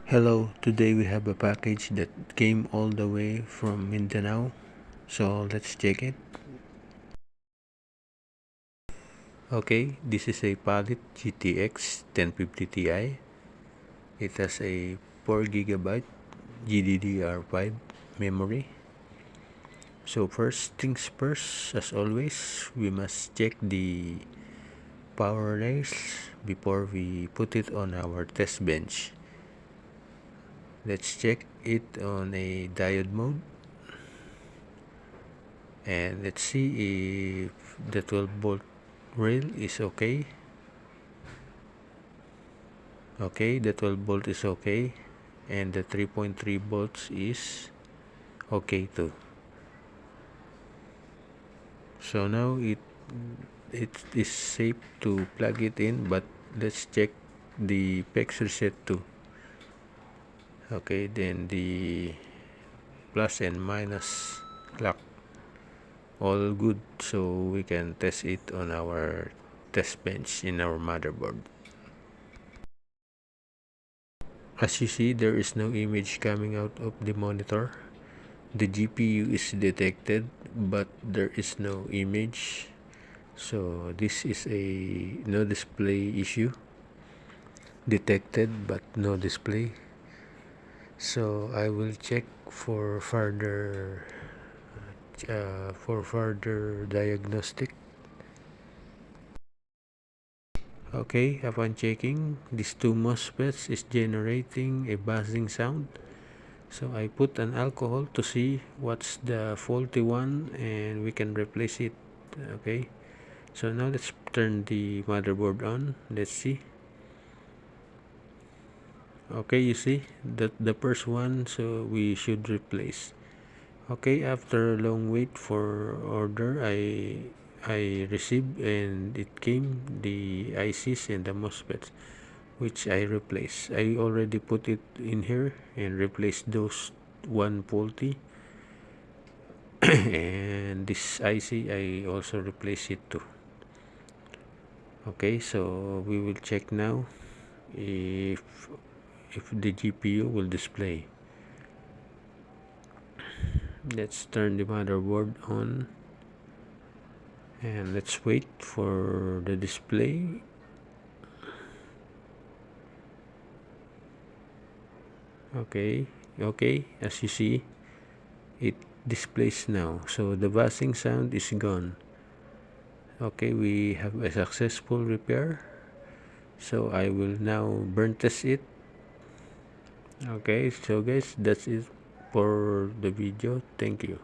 Hello, today we have a package that came all the way from Mindanao, so let's check it. Okay, this is a Palit GTX 1050 Ti. It has a 4 GB GDDR5 memory. So first things first, as always, we must check the power rails before we put it on our test bench. Let's check it on a diode mode. And let's see if the 12-volt rail is okay. Okay, the 12-volt is okay, and the 3.3 volts is okay too. So now it is safe to plug it in, but let's check the PEX reset too. Okay, then the plus and minus clock all good, so we can test it on our test bench in our motherboard. As you see, there is no image coming out of the monitor. The GPU is detected, but there is no image. So this is a no display issue. Detected but no display. So I will check for further diagnostic. Okay, upon checking, these two Mosfets is generating a buzzing sound. So I put an alcohol to see what's the faulty one, and we can replace it. Okay, so now let's turn the motherboard on. Let's see. Okay, you see that the first one, so we should replace. Okay, after a long wait for order, I received, and it came the ICs and the MOSFETs, which I replaced. I already put it in here and replaced those one faulty. And this IC I also replace it too. Okay, so we will check now if the GPU will display. Let's turn the motherboard on and let's wait for the display. Okay, as you see, it displays now, so the buzzing sound is gone. Okay, we have a successful repair, so I will now burn test it. Okay, so guys, that's it for the video. Thank you.